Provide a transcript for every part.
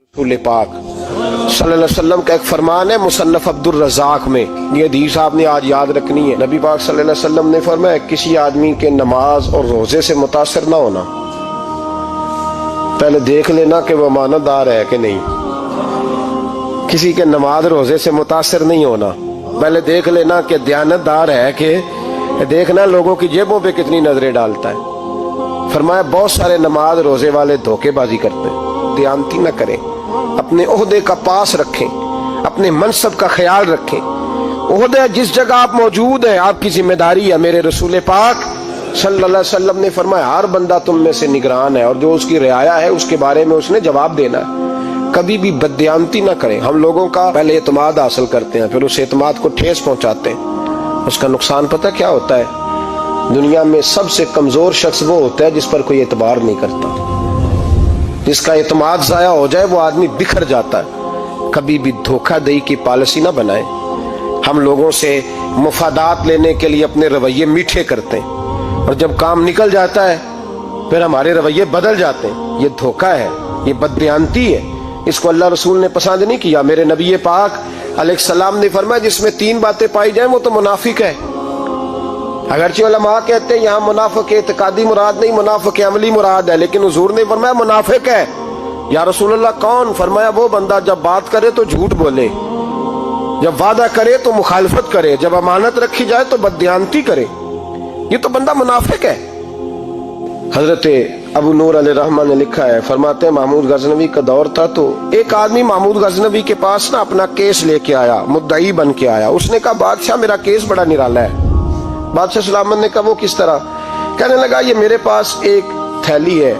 रसूल पाक सल्लल्लाहु अलैहि वसल्लम का एक फरमान है मुसन्नफ अब्दुल रज़ाक में। ये हदीस आपने आज याद रखनी है। नबी पाक सल्लल्लाहु अलैहि वसल्लम ने फरमाया किसी आदमी के नमाज और रोजे से मुतासर ना होना, पहले देख लेना कि वो अमानतदार है कि नहीं। किसी के नमाज रोजे से मुतासर नहीं होना, पहले देख लेना कि दयानतदार है कि देखना लोगों की जेबों पे कितनी नजरें डालता है। फरमाया बहुत सारे नमाज रोजे वाले धोखेबाजी करते हैं, दयानती न करें, अपने ओहदे का पास रखें, अपने मनसब का ख्याल रखें। ओहदे जिस जगह आप मौजूद हैं आपकी जिम्मेदारी है। मेरे रसूल पाक सल्लल्लाहु अलैहि वसल्लम ने फरमाया हर बंदा तुम में से निगरान है और जो उसकी रियाया है उसके बारे में उसने जवाब देना है। कभी भी बददयानती न करें। हम लोगों का पहले एतमाद हासिल करते हैं, फिर उस एतमाद को ठेस पहुंचाते हैं। उसका नुकसान पता क्या होता है? दुनिया में सबसे कमजोर शख्स वो होता है जिस पर कोई एतबार नहीं करता। जिसका एतमाद जाया हो जाए वो आदमी बिखर जाता है। कभी भी धोखाधड़ी की पॉलिसी ना बनाए। हम लोगों से मुफादात लेने के लिए अपने रवैये मीठे करते हैं और जब काम निकल जाता है फिर हमारे रवैये बदल जाते हैं। ये धोखा है, ये बददयानती है। इसको अल्लाह रसूल ने पसंद नहीं किया। मेरे नबी पाक अलैहिस्सलाम ने फरमाया जिसमें तीन बातें पाई जाए वो तो मुनाफिक है। अगरचे उलमा कहते हैं यहाँ मुनाफिक इत्कादी मुराद नहीं, मुनाफिक अमली मुराद है, लेकिन हुजूर ने फरमाया मुनाफिक है। या रसूलुल्लाह कौन? फरमाया वो बंदा जब बात करे तो झूठ बोले, जब वादा करे तो मुखालफत करे, जब अमानत रखी जाए तो बददयानती करे। ये तो बंदा मुनाफिक है। हजरत अबू नूर अलैहिर्रहमान ने लिखा है, फरमाते हैं महमूद गजनवी का दौर था तो एक आदमी महमूद गजनवी के पास ना अपना केस लेके आया, मुद्दई बन के आया। उसने कहा बादशाह मेरा केस बड़ा निराला है। बादशाह सलामत ने कहा वो किस तरह? कहने लगा ये मेरे पास एक थैली है,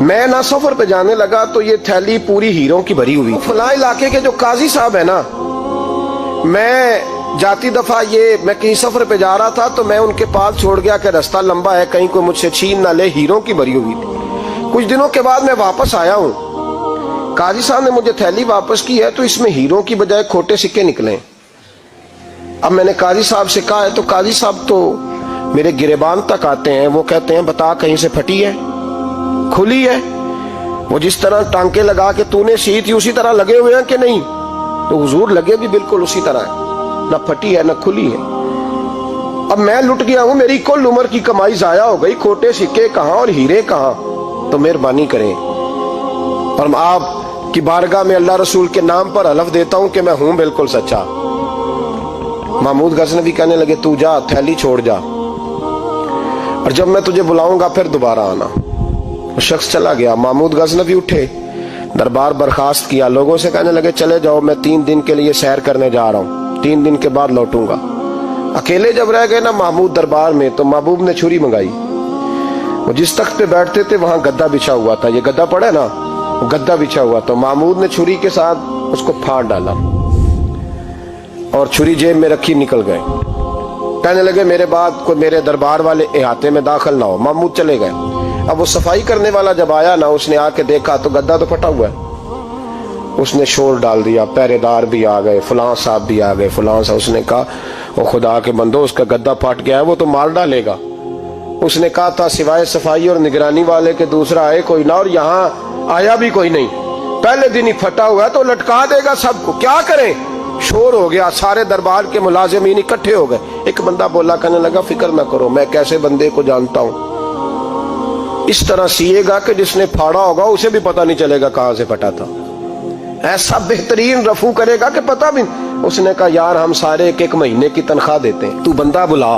मैं ना सफर पे जाने लगा तो ये थैली पूरी हीरों की भरी हुई। फलां इलाके के जो काजी साहब है ना, मैं जाती दफा मैं कहीं सफर पे जा रहा था तो मैं उनके पास छोड़ गया कि रास्ता लंबा है, कहीं कोई मुझसे छीन ना ले, हीरों की भरी हुई थी। कुछ दिनों के बाद मैं वापस आया हूँ, काजी साहब ने मुझे थैली वापस की है तो इसमें हीरों की बजाय खोटे सिक्के निकले। अब मैंने काजी साहब से कहा है तो काजी साहब तो मेरे गिरेबान तक आते हैं, वो कहते हैं बता कहीं से फटी है, खुली है? वो जिस तरह टांके लगा के तूने सी थी उसी तरह लगे हुए हैं कि नहीं? तो हुजूर लगे भी बिल्कुल उसी तरह है, ना फटी है ना खुली है। अब मैं लुट गया हूं, मेरी कुल उम्र की कमाई जाया हो गई, खोटे सिक्के कहां और हीरे कहां? तो मेहरबानी करें और आप की बारगाह में अल्लाह रसूल के नाम पर हलफ देता हूं कि मैं हूं बिल्कुल सच्चा। महमूद गजनवी कहने लगे तू जा, थैली छोड़ जा और जब मैं तुझे बुलाऊंगा फिर दोबारा आना। वो शख्स चला गया। महमूद गजनवी उठे, दरबार बर्खास्त किया, लोगों से कहने लगे चले जाओ, मैं 3 दिन के लिए सैर करने जा रहा हूँ, 3 दिन के बाद लौटूंगा। अकेले जब रह गए ना महमूद दरबार में तो महबूब ने छुरी मंगाई। वो जिस तख्त पे बैठते थे वहां गद्दा बिछा हुआ था, ये गद्दा पड़ा है ना, वो गद्दा बिछा हुआ। तो महमूद ने छुरी के साथ उसको फाड़ डाला और छुरी जेब में रखी निकल गए। कहने लगे मेरे बाद कोई मेरे दरबार वाले इहाते में दाखिल ना हो। महमूद चले गए। अब वो सफाई करने वाला जब आया ना, उसने आके देखा तो गद्दा तो फटा हुआ है। उसने शोर डाल दिया, पहरेदार भी आ गए, फलां साहब भी आ गए, फलां साहब। उसने कहा वो खुदा के बंदो उसका गद्दा फट गया है, वो तो मार डालेगा। उसने कहा था सिवाय सफाई और निगरानी वाले के दूसरा आए कोई ना, और यहाँ आया भी कोई नहीं। पहले दिन ही फटा हुआ है तो लटका देगा सबको, क्या करें? शोर हो गया, सारे दरबार के मुलाजिमीन इकट्ठे हो गए। एक बंदा बोला, कहने लगा फिक्र न करो, मैं कैसे बंदे को जानता हूं, इस तरह सिएगा कि जिसने फाड़ा होगा उसे भी पता नहीं चलेगा कहां से फटा था। ऐसा बेहतरीन रफू करेगा कि पता भी। उसने कहा यार हम सारे एक महीने की तनख्वाह देते हैं, तू बंदा बुला।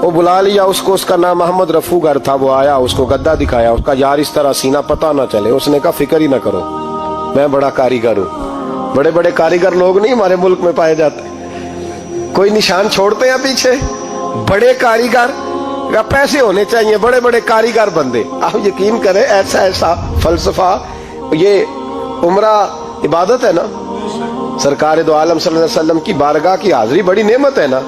वो बुला लिया उसको, उसका नाम मोहम्मद रफूगर था। वो आया, उसको गद्दा दिखाया, उसका यार इस तरह सीना पता ना चले। उसने कहा फिक्र ही ना करो, मैं बड़ा कारीगर हूं। बड़े बड़े कारीगर लोग नहीं हमारे मुल्क में पाए जाते, कोई निशान छोड़ते हैं पीछे? बड़े कारीगर या पैसे होने चाहिए, बड़े बड़े कारीगर बंदे। आप यकीन करें ऐसा ऐसा फलसफा, ये उम्रा इबादत है ना, सरकार दो आलम सल्लल्लाहु अलैहि वसल्लम की बारगाह की हाजिरी बड़ी नेमत है ना।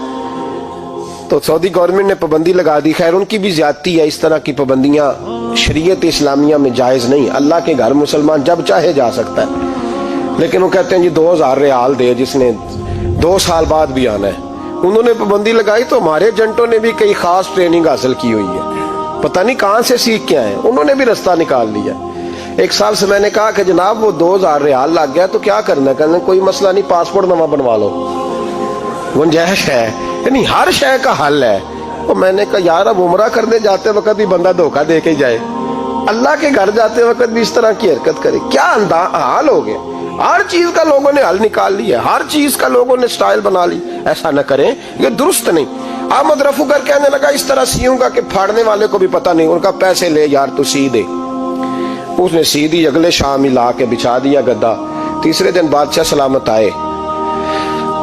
तो सऊदी गवर्नमेंट ने पाबंदी लगा दी, खैर उनकी भी ज्यादती है। इस तरह की पाबंदियां शरीयत इस्लामिया में जायज नहीं। अल्लाह के घर मुसलमान जब चाहे जा सकता है, लेकिन वो कहते हैं जी 2000 रियाल दे जिसने 2 साल बाद भी आना है। उन्होंने पाबंदी लगाई तो हमारे एजेंटों ने भी कई खास ट्रेनिंग हासिल की हुई है, पता नहीं कहां से सीख के आए, उन्होंने भी रास्ता निकाल लिया। 1 साल से मैंने कहा कि जनाब वो 2000 रियाल लग गया तो क्या करना है? कहने कोई मसला नहीं, पासपोर्ट नवा बनवा लो, गुंजाइश है। यानी हर शय का हल है। तो मैंने कहा यार अब उम्रा करने जाते वक्त भी बंदा धोखा दे के जाए, अल्लाह के घर जाते वक्त भी इस तरह की हरकत करे, क्या हाल हो गया। हर चीज का लोगों ने हल निकाल लिया, हर चीज का लोगों ने स्टाइल बना ली। ऐसा न करें, ये दुरुस्त नहीं। अहमद रफूगर कहने लगा इस तरह सीऊंगा कि फाड़ने वाले को भी पता नहीं। उनका पैसे ले यार तू सी दे। उसने सी दी, अगले शाम ही ला के बिछा दिया गद्दा। तीसरे दिन बादशाह सलामत आए,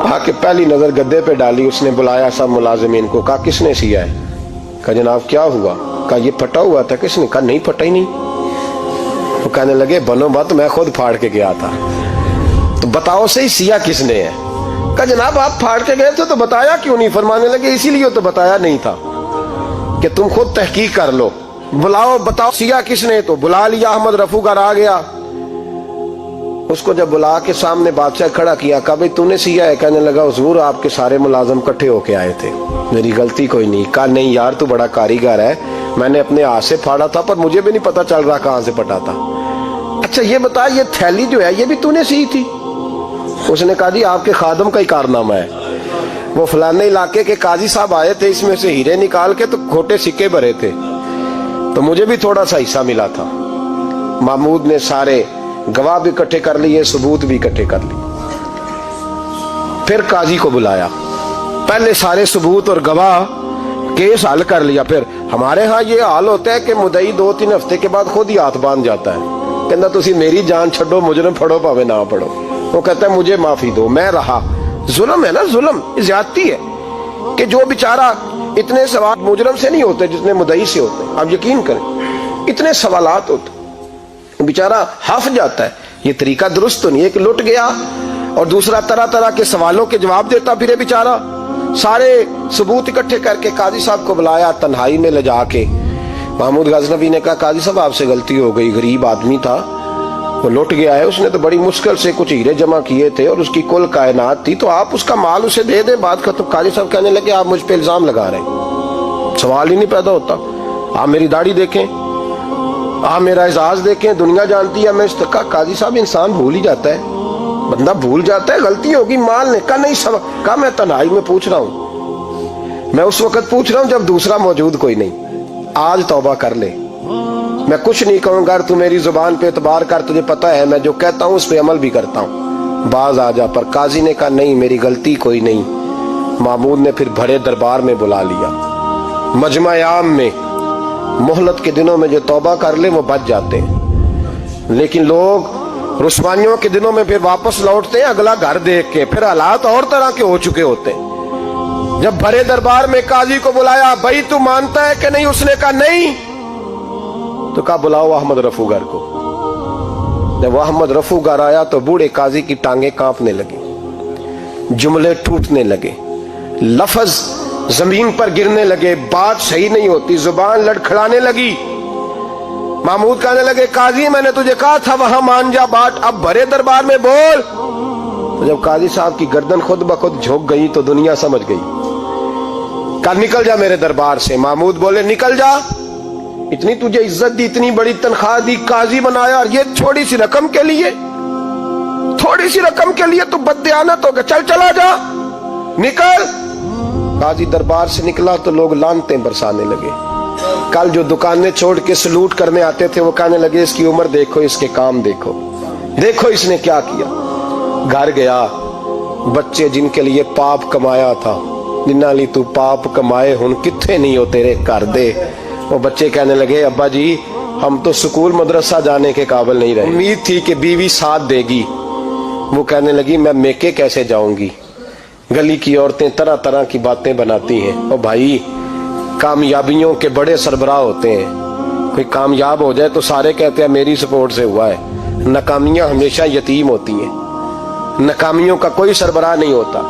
आके पहली नजर गद्दे पे डाली। उसने बुलाया सब मुलाजिमीन को, कहा किसने सिया है? कहा जनाब क्या हुआ? कहा ये फटा हुआ था। किसने? कहा नहीं फटा ही नहीं। वो कहने लगे बनो बात, मैं खुद फाड़ के गया था। तो बताओ सही सिया किसने है? कहा जनाब आप फाड़ के गए थे तो बताया क्यों नहीं? फरमाने लगे इसीलिए तो बताया नहीं था कि तुम खुद तहकीक कर लो, बुलाओ बताओ सिया किसने। तो बुला लिया, अहमद रफूगर आ गया। उसको जब बुला के सामने बादशाह खड़ा किया, कहा भाई तूने सिया है? कहने लगा हुजूर आपके सारे मुलाजम इकट्ठे होके आए थे, मेरी गलती कोई नहीं। कहा नहीं यार तू बड़ा कारीगर है, मैंने अपने हाथ से फाड़ा था पर मुझे भी नहीं पता चल रहा कहां से फटा था। अच्छा ये बता ये थैली जो है ये भी तूने सी थी? उसने कहा जी आपके खादम का ही कारनामा है, वो फलाने इलाके के काजी साहब आए थे, इसमें से हीरे निकाल के तो खोटे सिक्के भरे थे, तो मुझे भी थोड़ा सा हिस्सा मिला था। महमूद ने सारे गवाह भी इकट्ठे कर लिए, सबूत भी इकट्ठे कर लिए। फिर काजी को बुलाया, पहले सारे सबूत और गवाह केस हल कर लिया। फिर हमारे यहाँ ये हाल होता है कि मुदई 2-3 हफ्ते के बाद खुद ही हाथ बांध जाता है, कहता तुसी मेरी जान छड़ो, मुजरिम फड़ो भावे ना पड़ो। वो कहता है मुझे माफी दो, मैं रहा। जुल्म है ना, जुल्म ज्यादती है कि जो बेचारा इतने सवाल मुजरिम से नहीं होते जितने मुदई से होते हैं। आप यकीन करें इतने सवालात होते, बेचारा हफ जाता है। ये तरीका दुरुस्त तो नहीं है कि लुट गया और दूसरा तरह तरह के सवालों के जवाब देता फिरे बेचारा। सारे सबूत इकट्ठे करके काजी साहब को बुलाया, तन्हाई में ले जाके महमूद गजनवी ने कहा काजी साहब आपसे गलती हो गई, गरीब आदमी था, वो लुट गया है, उसने तो बड़ी मुश्किल से कुछ हीरे जमा किए थे और उसकी कुल कायनात थी, तो आप उसका माल उसे दे दें, बात खत्म। काजी साहब कहने लगे आप मुझ पे इल्जाम लगा रहे हैं, सवाल ही नहीं पैदा होता। आप मेरी दाढ़ी देखें, आप मेरा एजाज देखें, दुनिया जानती है मैं इस तक। काजी साहब इंसान भूल ही जाता है, बंदा भूल जाता है, गलती होगी माल ने। कहा नहीं सब, कहा मैं तन्हाई में पूछ रहा हूं, मैं उस वक्त पूछ रहा हूं जब दूसरा मौजूद कोई नहीं। आज तौबा कर ले, मैं कुछ नहीं कहूंगा, तू मेरी जुबान पे एतबार कर, तुझे पता है मैं जो कहता हूं उस पे अमल भी करता हूं, बाज आ जा। पर काजी ने कहा नहीं मेरी गलती कोई नहीं। महमूद ने फिर बड़े दरबार में बुला लिया, मजमा आम में। मोहलत के दिनों में जो तौबा कर ले वो बच जाते हैं, लेकिन लोग रुस्वानियों के दिनों में फिर वापस लौटते हैं अगला घर देख के, फिर हालात और तरह के हो चुके होते हैं। जब बड़े दरबार में काजी को बुलाया, भाई तू मानता है कि नहीं? उसने कहा नहीं। तो कहा बुलाओ अहमद रफूगर को। जब अहमद रफूगर आया तो बूढ़े काजी की टांगे कांपने लगी, जुमले टूटने लगे, लफ्ज जमीन पर गिरने लगे, बात सही नहीं होती, जुबान लड़खड़ाने लगी। महमूद कहने लगे काजी मैंने तुझे कहा था वहां मान जा बात, अब बड़े दरबार में बोल। तो जब काजी साहब की गर्दन खुद ब खुद झुक गई तो दुनिया समझ गई। कहा निकल जा मेरे दरबार से। महमूद बोले निकल जा, इतनी तुझे इज्जत दी, इतनी बड़ी तनख्वाह दी, काजी बनाया, और ये थोड़ी सी रकम के लिए, थोड़ी सी रकम के लिए तू बददियानत हो गया, चल चला जा, निकल। काजी दरबार से निकला तो लोग लानतें बरसाने लगे। कल जो दुकानें छोड़ के सलूट करने आते थे वो कहने लगे इसकी उम्र देखो, इसके काम देखो, देखो इसने क्या किया। घर गया, बच्चे जिनके लिए पाप कमाया था, जिन्ना ली तू पाप कमाए हुन किथे नहीं हो तेरे घर दे। वो बच्चे कहने लगे अब्बा जी हम तो स्कूल मदरसा जाने के काबिल नहीं रहे, उम्मीद थी कि बीवी साथ देगी। वो कहने लगी मैं मेके कैसे जाऊंगी, गली की औरतें तरह तरह की बातें बनाती हैं। और भाई कामयाबियों के बड़े सरबराह होते हैं, कोई कामयाब हो जाए तो सारे कहते हैं मेरी सपोर्ट से हुआ है। नाकामियां हमेशा यतीम होती हैं, नाकामियों का कोई सरबराह नहीं होता।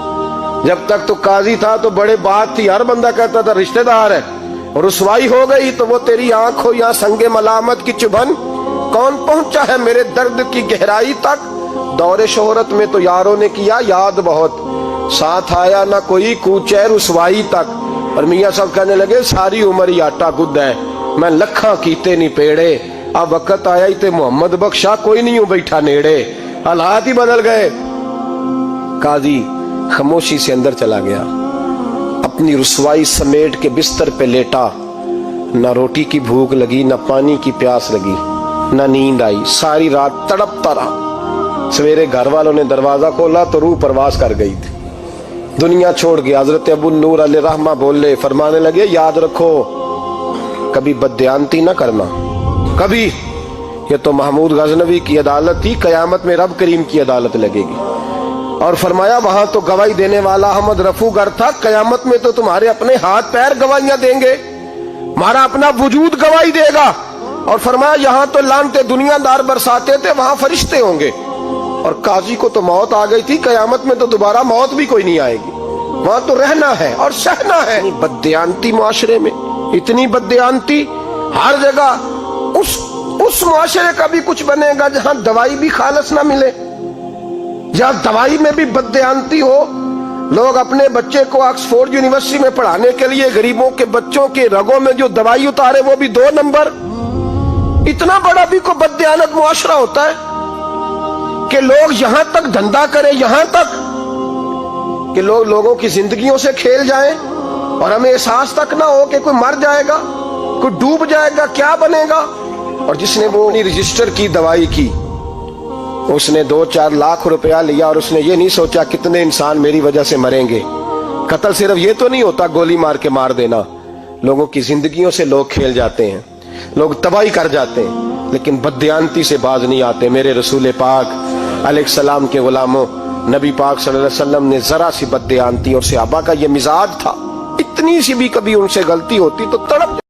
जब तक तो काजी था तो बड़े बात थी, हर बंदा कहता था रिश्तेदार है, और रुसवाई हो गई तो वो तेरी आंख हो या संगे मलामत की चुभन। कौन पहुंचा है मेरे दर्द की गहराई तक, दौरे शोहरत में तो यारों ने किया याद बहुत, साथ आया ना कोई कूचे रुसवाई तक। और मियाँ साहब कहने लगे सारी उम्र ही आटा गुद है, मैं लखा कीते नहीं पेड़े, अब वक्त आया ही थे मोहम्मद बख्शा कोई नहीं हूं बैठा नेड़े, हालात ही बदल गए। काजी खामोशी से अंदर चला गया, अपनी रुसवाई समेट के बिस्तर पे लेटा। न रोटी की भूख लगी, न पानी की प्यास लगी, न नींद आई, सारी रात तड़पता रहा। सवेरे घर वालों ने दरवाजा खोला तो रूह परवास कर गई थी, दुनिया छोड़ गया। हजरत अबू नूर अलैहि रहमा बोले, फरमाने लगे, याद रखो कभी बददियानती न करना, कभी। ये तो महमूद गजनवी की अदालत थी, कयामत में रब करीम की अदालत लगेगी। और फरमाया वहां तो गवाही देने वाला अहमद रफू गर था, कयामत में तो तुम्हारे अपने हाथ पैर गवाहियां देंगे, हमारा अपना वजूद गवाही देगा। और फरमाया यहां तो लानते दुनियादार बरसाते थे, वहां फरिश्ते होंगे। और काजी को तो मौत आ गई थी, कयामत में तो दोबारा मौत भी कोई नहीं आएगी, वहां तो रहना है और सहना है। बददियानती मुआशरे में, इतनी बददियानती हर जगह। उस मुआशरे का भी कुछ बनेगा जहां दवाई भी खालस ना मिले, जहां दवाई में भी बददियानती हो। लोग अपने बच्चे को ऑक्सफोर्ड यूनिवर्सिटी में पढ़ाने के लिए गरीबों के बच्चों के रगों में जो दवाई उतारे वो भी 2 नंबर। इतना बड़ा भी कोई बददियानत मुआशरा होता है कि लोग यहां तक धंधा करें, यहां तक कि लोगों की जिंदगियों से खेल जाएं और हमें एहसास तक ना हो कि कोई मर जाएगा, कोई डूब जाएगा, क्या बनेगा। और जिसने वो रजिस्टर की दवाई की, उसने 2-4 लाख रुपया लिया और उसने ये नहीं सोचा कितने इंसान मेरी वजह से मरेंगे। कत्ल सिर्फ ये तो नहीं होता गोली मार के मार देना, लोगों की जिंदगियों से लोग खेल जाते हैं, लोग तबाही कर जाते हैं, लेकिन बददियानती से बाज नहीं आते। मेरे रसूल पाक अलैहिस्सलाम के गुलामों, नबी पाक सल्लल्लाहु अलैहि वसल्लम ने जरा सी बददियानती, और सहाबा का ये मिजाज था, इतनी सी भी कभी उनसे गलती होती तो तड़प